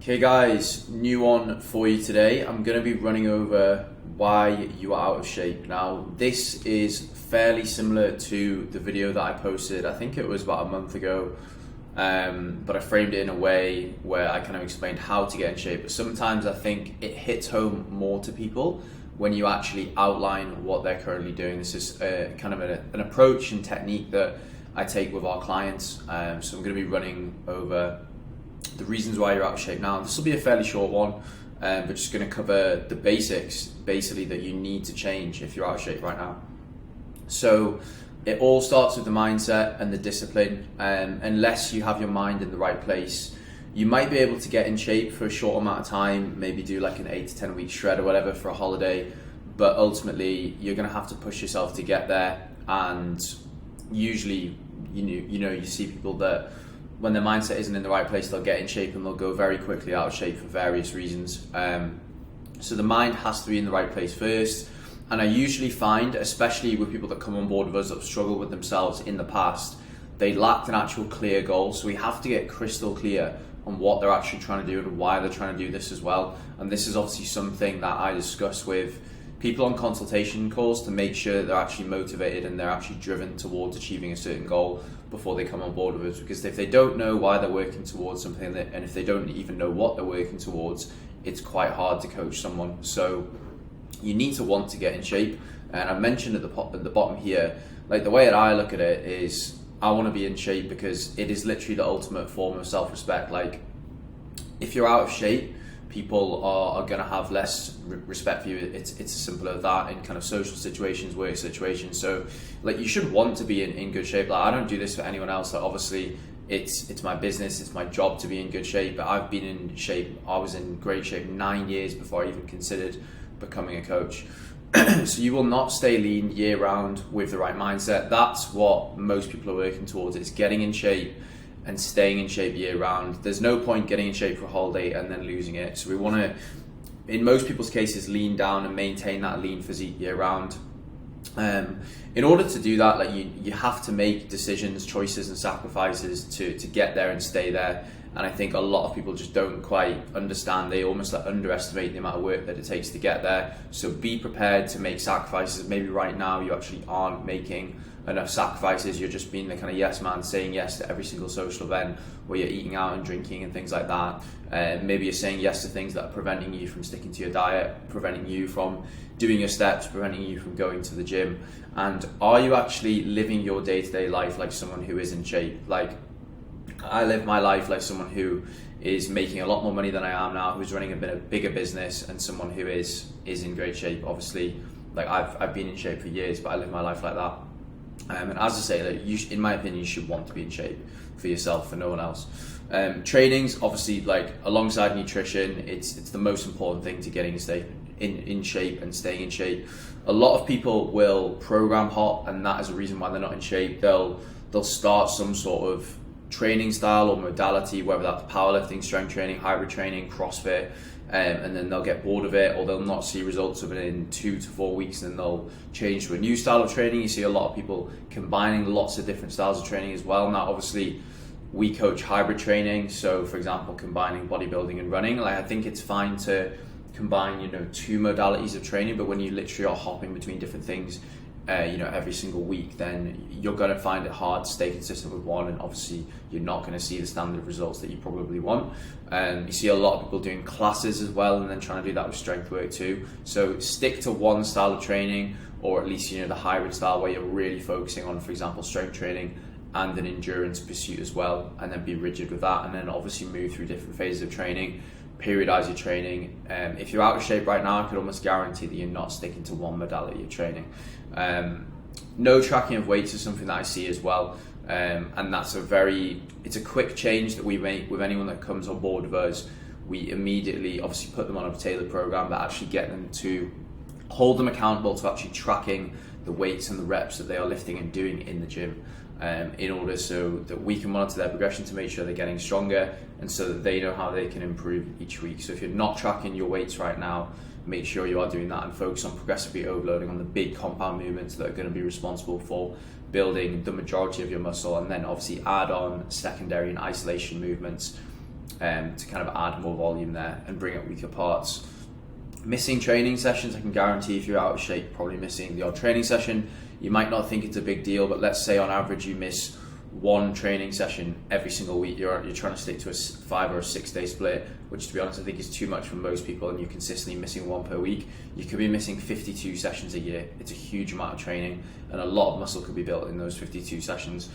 Okay guys, new one for you today. I'm going to be running over why you are out of shape. Now this is fairly similar to the video that I posted, I think it was about a month ago, but I framed it in a way where I kind of explained how to get in shape. But sometimes I think it hits home more to people when you actually outline what they're currently doing. This is kind of an approach and technique that I take with our clients. So I'm going to be running over the reasons why you're out of shape. Now this will be a fairly short one, but just going to cover the basics basically that you need to change if you're out of shape right now. So it all starts with the mindset and the discipline. Unless you have your mind in the right place, you might be able to get in shape for a short amount of time, maybe do like an 8 to 10 week shred or whatever for a holiday, but ultimately you're going to have to push yourself to get there. And usually you see people that when their mindset isn't in the right place, they'll get in shape and they'll go very quickly out of shape for various reasons. So the mind has to be in the right place first. And I usually find, especially with people that come on board with us that have struggled with themselves in the past, they lacked an actual clear goal. So we have to get crystal clear on what they're actually trying to do and why they're trying to do this as well. And this is obviously something that I discuss with people on consultation calls to make sure that they're actually motivated and they're actually driven towards achieving a certain goal before they come on board with us. Because if they don't know why they're working towards something, and if they don't even know what they're working towards, it's quite hard to coach someone. So you need to want to get in shape. And I mentioned at the bottom here, like the way that I look at it is I want to be in shape because it is literally the ultimate form of self-respect. Like if you're out of shape, people are going to have less respect for you. It's as simple as that in kind of social situations, work situations. So like you should want to be in good shape. Like I don't do this for anyone else. Like obviously it's my business, it's my job to be in good shape. But I've been in shape. I was in great shape 9 years before I even considered becoming a coach. So you will not stay lean year round with the right mindset. That's what most people are working towards. It's getting in shape and staying in shape year round. There's no point getting in shape for a holiday and then losing it. So we want to, in most people's cases, lean down and maintain that lean physique year round. In order to do that, like you have to make decisions, choices and sacrifices to get there and stay there. And I think a lot of people just don't quite understand. They almost underestimate the amount of work that it takes to get there. So be prepared to make sacrifices. Maybe right now you actually aren't making enough sacrifices. You're just being the kind of yes man, saying yes to every single social event where you're eating out and drinking and things like that. Maybe you're saying yes to things that are preventing you from sticking to your diet, preventing you from doing your steps, preventing you from going to the gym. And are you actually living your day-to-day life like someone who is in shape? Like I live my life like someone who is making a lot more money than I am now, who's running a bigger business, and someone who is in great shape. Obviously, like I've been in shape for years, but I live my life like that. And as I say, like in my opinion, you should want to be in shape for yourself, for no one else. Training's obviously like alongside nutrition, it's the most important thing to getting in shape and staying in shape. A lot of people will program hot, and that is a reason why they're not in shape. They'll start some sort of training style or modality, whether that's powerlifting, strength training, hybrid training, CrossFit, and then they'll get bored of it, or they'll not see results of it in 2 to 4 weeks, and then they'll change to a new style of training. You see a lot of people combining lots of different styles of training as well. Now obviously we coach hybrid training, so for example combining bodybuilding and running. Like I think it's fine to combine 2 modalities of training, but when you literally are hopping between different things every single week, then you're going to find it hard to stay consistent with one, and obviously you're not going to see the standard results that you probably want. You see a lot of people doing classes as well, and then trying to do that with strength work too. So stick to one style of training, or at least the hybrid style where you're really focusing on, for example, strength training and an endurance pursuit as well, and then be rigid with that, and then obviously move through different phases of training. Periodize your training. If you're out of shape right now, I could almost guarantee that you're not sticking to one modality of training. No tracking of weights is something that I see as well, and that's it's a quick change that we make with anyone that comes on board with us. We immediately obviously put them on a tailored program that actually get them to hold them accountable to actually tracking the weights and the reps that they are lifting and doing in the gym, in order so that we can monitor their progression to make sure they're getting stronger, and so that they know how they can improve each week. So if you're not tracking your weights right now, make sure you are doing that and focus on progressively overloading on the big compound movements that are going to be responsible for building the majority of your muscle, and then obviously add on secondary and isolation movements to kind of add more volume there and bring up weaker parts. Missing training sessions, I can guarantee if you're out of shape, probably missing the odd training session. You might not think it's a big deal, but let's say on average you miss one training session every single week. You're trying to stick to a 5 or 6 day split, which to be honest I think is too much for most people, and you're consistently missing one per week. You could be missing 52 sessions a year. It's a huge amount of training, and a lot of muscle could be built in those 52 sessions.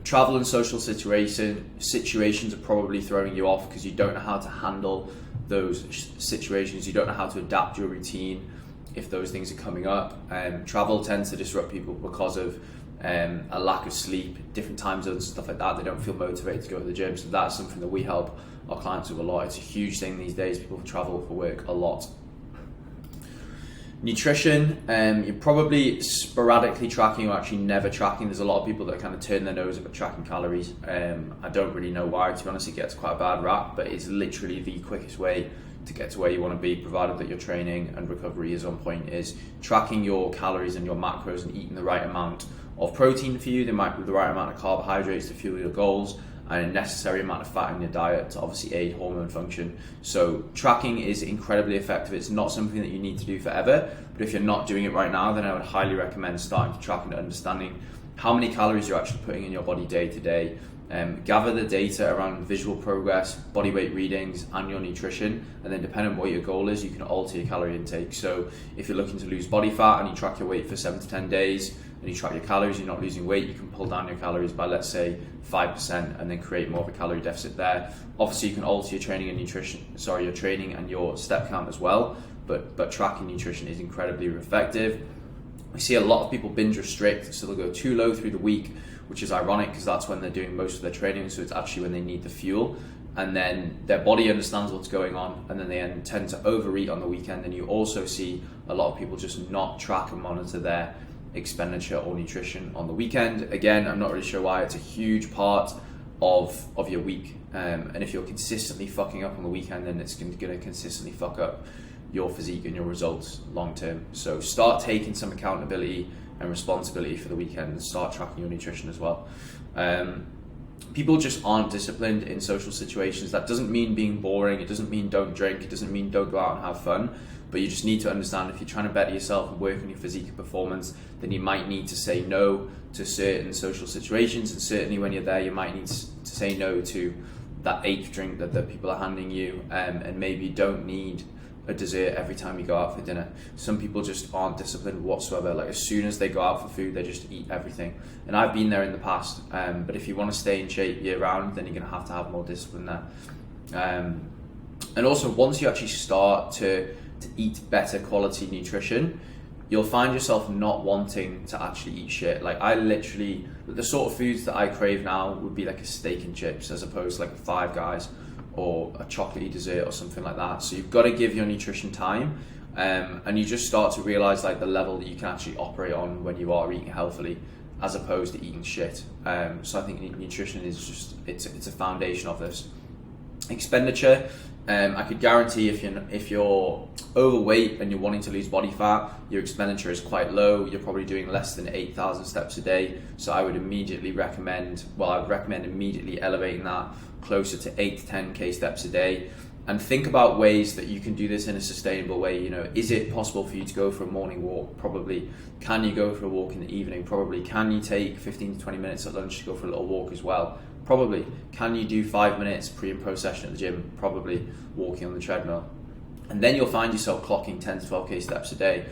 Travel and social situations are probably throwing you off because you don't know how to handle those situations. You don't know how to adapt your routine if those things are coming up. Travel tends to disrupt people because of a lack of sleep, different time zones, stuff like that. They don't feel motivated to go to the gym, so that's something that we help our clients with a lot. It's a huge thing these days. People travel for work a lot. Nutrition, you're probably sporadically tracking or actually never tracking. There's a lot of people that kind of turn their nose up at tracking calories. I don't really know why, to be honest. It gets quite a bad rap, but it's literally the quickest way to get to where you want to be, provided that your training and recovery is on point, is tracking your calories and your macros and eating the right amount of protein for you, the right amount of carbohydrates to fuel your goals, and a necessary amount of fat in your diet to obviously aid hormone function. So tracking is incredibly effective. It's not something that you need to do forever, but if you're not doing it right now, then I would highly recommend starting to track and understanding how many calories you're actually putting in your body day to day. Gather the data around visual progress, body weight readings, and your nutrition, and then depending on what your goal is, you can alter your calorie intake. So if you're looking to lose body fat and you track your weight for 7 to 10 days, and you track your calories, you're not losing weight, you can pull down your calories by, let's say, 5% and then create more of a calorie deficit there. Obviously, you can alter your training and your step count as well, but tracking nutrition is incredibly effective. We see a lot of people binge restrict, so they'll go too low through the week, which is ironic because that's when they're doing most of their training, so it's actually when they need the fuel, and then their body understands what's going on, and then they tend to overeat on the weekend. And you also see a lot of people just not track and monitor their expenditure or nutrition on the weekend. Again, I'm not really sure why. It's a huge part of your week, and if you're consistently fucking up on the weekend, then it's going to consistently fuck up your physique and your results long term. So start taking some accountability and responsibility for the weekend and start tracking your nutrition as well. People just aren't disciplined in social situations. That doesn't mean being boring, it doesn't mean don't drink, it doesn't mean don't go out and have fun, but you just need to understand if you're trying to better yourself and work on your physique and performance, then you might need to say no to certain social situations, and certainly when you're there you might need to say no to that 8th drink that people are handing you, and maybe you don't need a dessert every time you go out for dinner. Some people just aren't disciplined whatsoever. Like as soon as they go out for food, they just eat everything. And I've been there in the past, but if you want to stay in shape year round, then you're going to have more discipline there. And also, once you actually start to eat better quality nutrition, you'll find yourself not wanting to actually eat shit. Like the sort of foods that I crave now would be like a steak and chips as opposed to like a Five Guys or a chocolatey dessert or something like that. So you've got to give your nutrition time, and you just start to realize like the level that you can actually operate on when you are eating healthily as opposed to eating shit. So I think nutrition is just it's a foundation of this. Expenditure, I could guarantee if you're overweight and you're wanting to lose body fat, your expenditure is quite low. You're probably doing less than 8,000 steps a day. So I would recommend immediately elevating that closer to 8 to 10k steps a day, and think about ways that you can do this in a sustainable way. Is it possible for you to go for a morning walk? Probably. Can you go for a walk in the evening? Probably. Can you take 15 to 20 minutes at lunch to go for a little walk as well? Probably. Can you do 5 minutes pre and post session at the gym? Probably. Walking on the treadmill. And then you'll find yourself clocking 10 to 12k steps a day,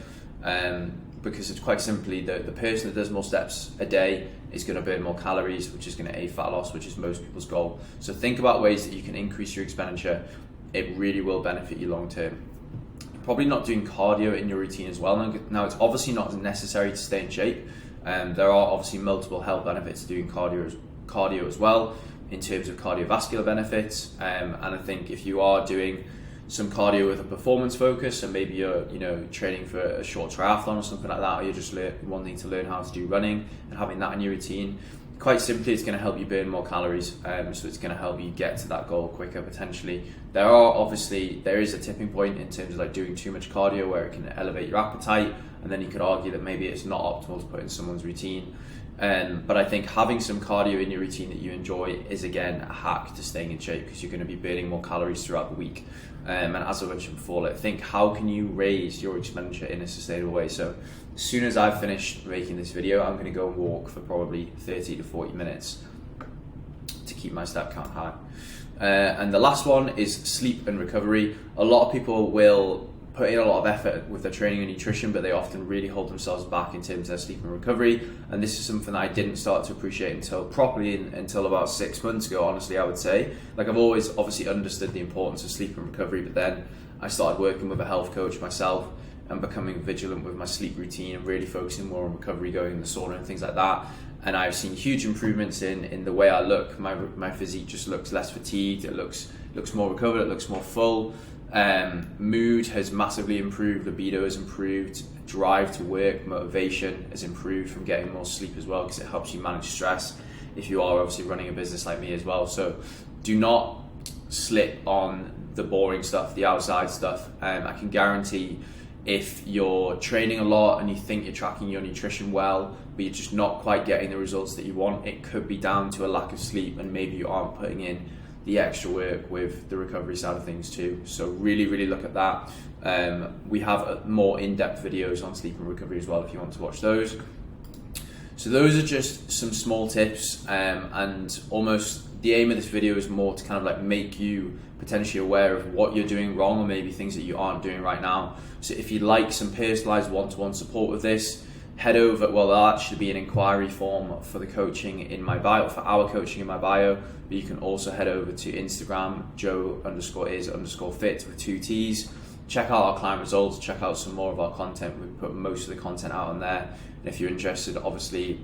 because it's quite simply the person that does more steps a day is going to burn more calories, which is going to aid fat loss, which is most people's goal. So think about ways that you can increase your expenditure. It really will benefit you long term. Probably not doing cardio in your routine as well. Now it's obviously not necessary to stay in shape. There are obviously multiple health benefits to doing cardio as well, in terms of cardiovascular benefits. And I think if you are doing some cardio with a performance focus, and maybe you're training for a short triathlon or something like that, or you're just wanting to learn how to do running and having that in your routine, quite simply it's going to help you burn more calories, so it's going to help you get to that goal quicker potentially. There is a tipping point in terms of like doing too much cardio where it can elevate your appetite, and then you could argue that maybe it's not optimal to put in someone's routine. But I think having some cardio in your routine that you enjoy is again a hack to staying in shape, because you're going to be burning more calories throughout the week. And as I mentioned before, like, think, how can you raise your expenditure in a sustainable way? So as soon as I've finished making this video, I'm going to go and walk for probably 30 to 40 minutes to keep my step count high. And the last one is sleep and recovery. A lot of people will put in a lot of effort with their training and nutrition, but they often really hold themselves back in terms of their sleep and recovery. And this is something that I didn't start to appreciate until about 6 months ago, honestly, I would say. Like, I've always obviously understood the importance of sleep and recovery, but then I started working with a health coach myself and becoming vigilant with my sleep routine and really focusing more on recovery, going in the sauna and things like that. And I've seen huge improvements in the way I look. My physique just looks less fatigued. It looks more recovered. It looks more full. Mood has massively improved. Libido has improved. Drive to work, motivation has improved from getting more sleep as well, because it helps you manage stress if you are obviously running a business like me as well. So do not slip on the boring stuff, the outside stuff. I can guarantee, if you're training a lot and you think you're tracking your nutrition well, but you're just not quite getting the results that you want, it could be down to a lack of sleep, and maybe you aren't putting in the extra work with the recovery side of things too. So really, really look at that. We have more in-depth videos on sleep and recovery as well if you want to watch those. So those are just some small tips, and almost the aim of this video is more to kind of like make you potentially aware of what you're doing wrong, or maybe things that you aren't doing right now. So if you'd like some personalized one-to-one support with this, head over, well, there'll actually be an inquiry form for the coaching in my bio, for our coaching in my bio, but you can also head over to Instagram, joe_is_fit with 2 T's. Check out our client results, check out some more of our content. We put most of the content out on there. And if you're interested, obviously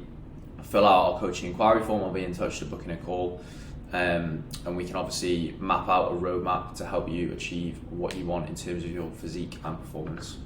fill out our coaching inquiry form. I'll be in touch to book in a call. And we can obviously map out a roadmap to help you achieve what you want in terms of your physique and performance.